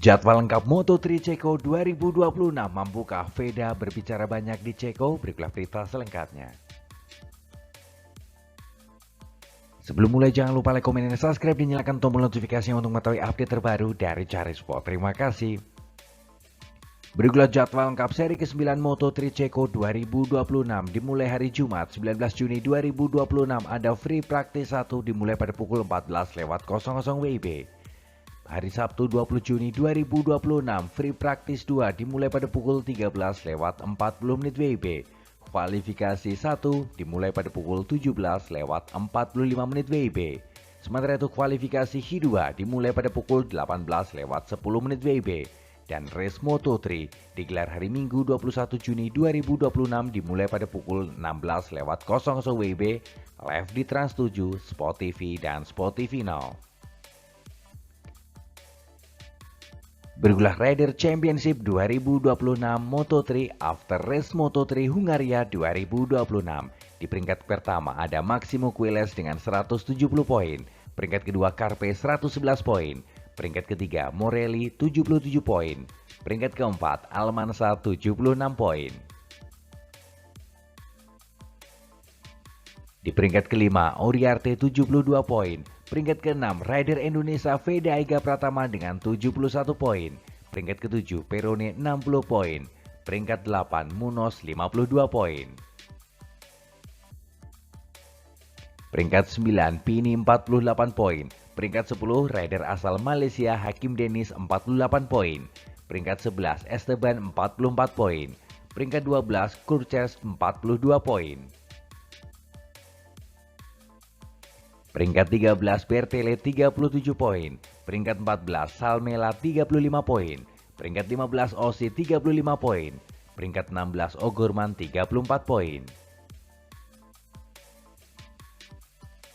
Jadwal lengkap Moto3 Ceko 2026, mampukah Veda berbicara banyak di Ceko? Berikutlah berita selengkapnya. Sebelum mulai jangan lupa like, komen, dan subscribe, dan nyalakan tombol notifikasinya untuk mengetahui update terbaru dari Cari Sport. Terima kasih. Berikutlah jadwal lengkap seri ke-9 Moto3 Ceko 2026 dimulai hari Jumat 19 Juni 2026. Ada free practice 1 dimulai pada pukul 14.00 WIB. Hari Sabtu 20 Juni 2026, free practice 2 dimulai pada pukul 13.40 WIB. Kualifikasi 1 dimulai pada pukul 17.45 WIB. Sementara itu kualifikasi H2 dimulai pada pukul 18.10 WIB. Dan race Moto3 digelar hari Minggu 21 Juni 2026 dimulai pada pukul 16.00 WIB. Live di Trans 7, Sport TV, dan Sport TV Now. Bergulah Rider Championship 2026 Moto3 After Race Moto3 Hungaria 2026. Di peringkat pertama ada Maximo Quiles dengan 170 poin. Peringkat kedua Carpe 111 poin. Peringkat ketiga Morelli 77 poin. Peringkat keempat Almansa 76 poin. Di peringkat kelima Oriarte 72 poin. Peringkat ke-6 Rider Indonesia Veda Ega Pratama dengan 71 poin. Peringkat ke-7 Perone 60 poin. Peringkat 8 Munos 52 poin. Peringkat 9 Pini 48 poin. Peringkat 10 Rider asal Malaysia Hakim Dennis 48 poin. Peringkat 11 Esteban 44 poin. Peringkat 12 Kurces 42 poin. Peringkat 13 Bertele 37 poin. Peringkat 14 Salmela 35 poin. Peringkat 15 Osi 35 poin. Peringkat 16 O'Gorman 34 poin.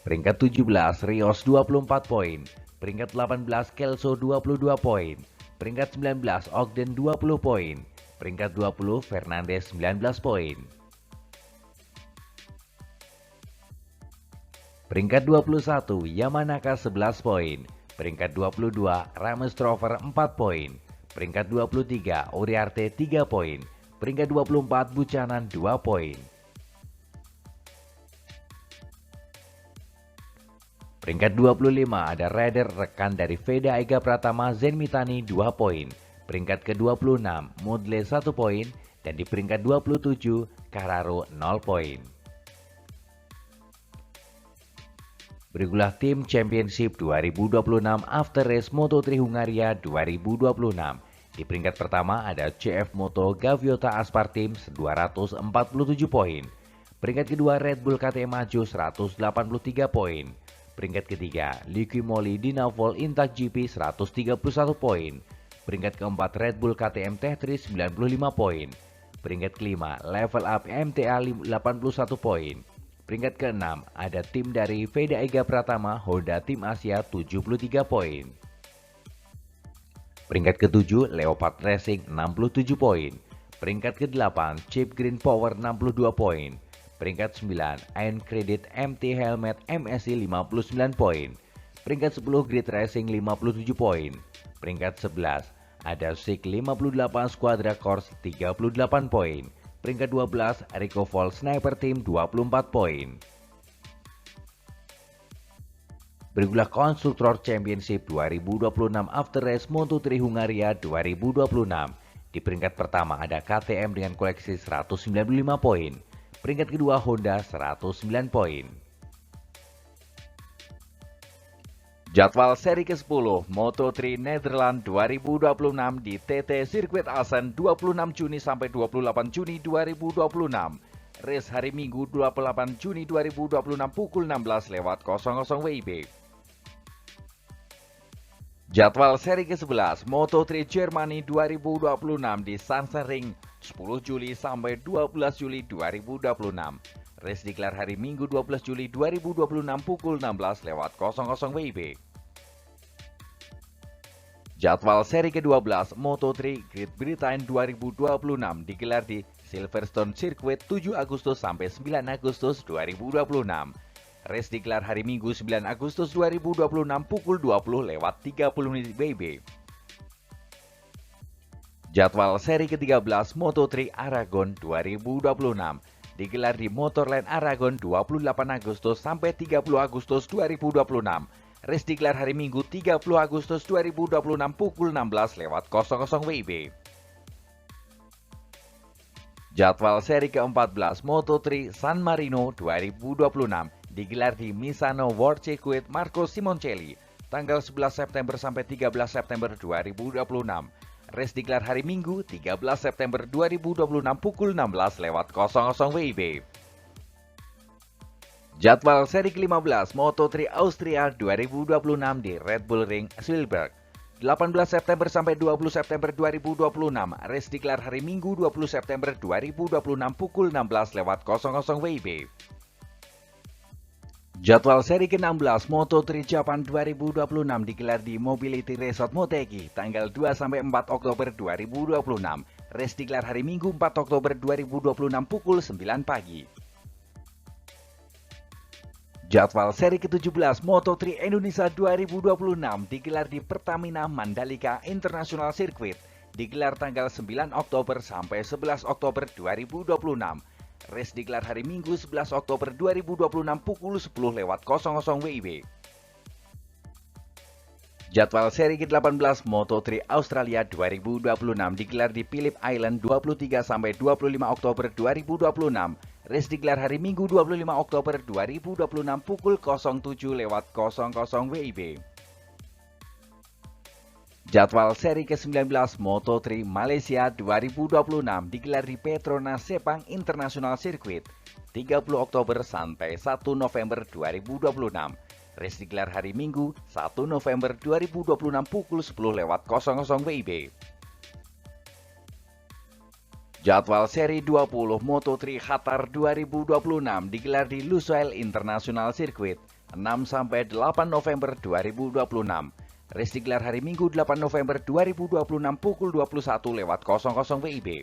Peringkat 17 Rios 24 poin. Peringkat 18 Kelso 22 poin. Peringkat 19 Ogden 20 poin. Peringkat 20 Fernandez 19 poin. Peringkat 21 Yamanaka 11 poin. Peringkat 22 Ramos Trover 4 poin. Peringkat 23 Oriarte 3 poin. Peringkat 24 Buchanan 2 poin. Peringkat 25 ada rider rekan dari Veda Ega Pratama Zen Mitani 2 poin. Peringkat ke-26 Mudle 1 poin. Dan di peringkat 27 Carraro 0 poin. Berikutlah tim Championship 2026 After Race Moto3 Hungaria 2026. Di peringkat pertama ada CF Moto Gaviota Aspar Team 247 poin. Peringkat kedua Red Bull KTM Maju 183 poin. Peringkat ketiga Liqui Moly Dinavol Intact GP 131 poin. Peringkat keempat Red Bull KTM Tech3 95 poin. Peringkat kelima Level Up MTA 81 poin. Peringkat ke-6 ada tim dari Veda Ega Pratama Honda Tim Asia 73 poin. Peringkat ke-7 Leopard Racing 67 poin. Peringkat ke-8 Chip Green Power 62 poin. Peringkat 9 Iron Credit MT Helmet MSI 59 poin. Peringkat 10 Grid Racing 57 poin. Peringkat 11 ada SIG 58 Squadra Corse 38 poin. Peringkat 12 Rico Vol Sniper Team 24 poin. Berikutlah Konstruktor Championship 2026 After Race Moto3 Hungaria 2026. Di peringkat pertama ada KTM dengan koleksi 195 poin. Peringkat kedua Honda 109 poin. Jadwal seri ke-10 Moto3 Netherlands 2026 di TT Sirkuit Assen 26 Juni sampai 28 Juni 2026. Race hari Minggu 28 Juni 2026 pukul 16.00 WIB. Jadwal seri ke-11 Moto3 Germany 2026 di Sachsenring 10 Juli sampai 12 Juli 2026. Race digelar hari Minggu 12 Juli 2026 pukul 16.00 WIB. Jadwal seri ke-12 Moto3 Great Britain 2026 digelar di Silverstone Circuit 7 Agustus sampai 9 Agustus 2026. Race digelar hari Minggu 9 Agustus 2026 pukul 20.30 WIB. Jadwal seri ke-13 Moto3 Aragon 2026 digelar di Motorland Aragon 28 Agustus sampai 30 Agustus 2026. Race digelar hari Minggu 30 Agustus 2026 pukul 16.00 WIB. Jadwal seri ke-14 Moto3 San Marino 2026 digelar di Misano World Circuit Marco Simoncelli tanggal 11 September sampai 13 September 2026. Race digelar hari Minggu 13 September 2026 pukul 16.00 WIB. Jadwal seri ke-15 Moto3 Austria 2026 di Red Bull Ring Spielberg 18 September sampai 20 September 2026. Race digelar hari Minggu 20 September 2026 pukul 16.00 WIB. Jadwal seri ke-16 Moto3 Japan 2026 digelar di Mobility Resort Motegi tanggal 2 sampai 4 Oktober 2026. Race digelar hari Minggu 4 Oktober 2026 pukul 9 pagi. Jadwal seri ke-17 Moto3 Indonesia 2026 digelar di Pertamina Mandalika International Circuit, digelar tanggal 9 Oktober sampai 11 Oktober 2026. Race digelar hari Minggu 11 Oktober 2026 pukul 10.00 WIB. Jadwal seri ke-18 Moto3 Australia 2026 digelar di Phillip Island 23 sampai 25 Oktober 2026. Race digelar hari Minggu 25 Oktober 2026 pukul 07.00 WIB. Jadwal seri ke-19 Moto3 Malaysia 2026 digelar di Petronas Sepang International Circuit 30 Oktober sampai 1 November 2026. Race digelar hari Minggu 1 November 2026 pukul 10.00 WIB. Jadwal seri 20 Moto3 Qatar 2026 digelar di Lusail International Circuit 6 sampai 8 November 2026. Race digelar hari Minggu 8 November 2026 pukul 21.00 WIB.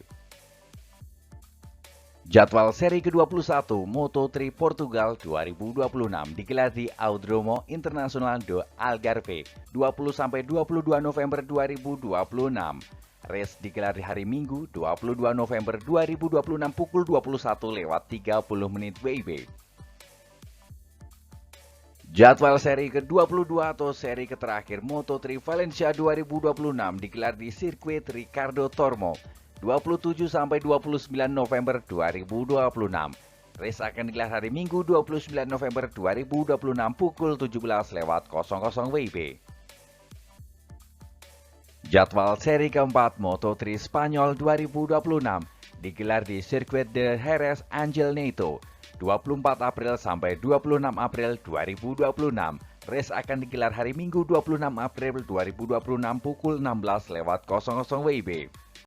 Jadwal seri ke-21 Moto3 Portugal 2026 digelar di Autódromo Internacional do Algarve 20 sampai 22 November 2026. Race digelar di hari Minggu 22 November 2026 pukul 21.30 WIB. Jadwal seri ke-22 atau seri terakhir Moto3 Valencia 2026 digelar di sirkuit Ricardo Tormo 27 sampai 29 November 2026. Race akan digelar hari Minggu 29 November 2026 pukul 17.00 WIB. Jadwal seri keempat Moto3 Spanyol 2026 digelar di sirkuit de Jerez Angel Nieto 24 April sampai 26 April 2026. Race akan digelar hari Minggu 26 April 2026 pukul 16.00 WIB.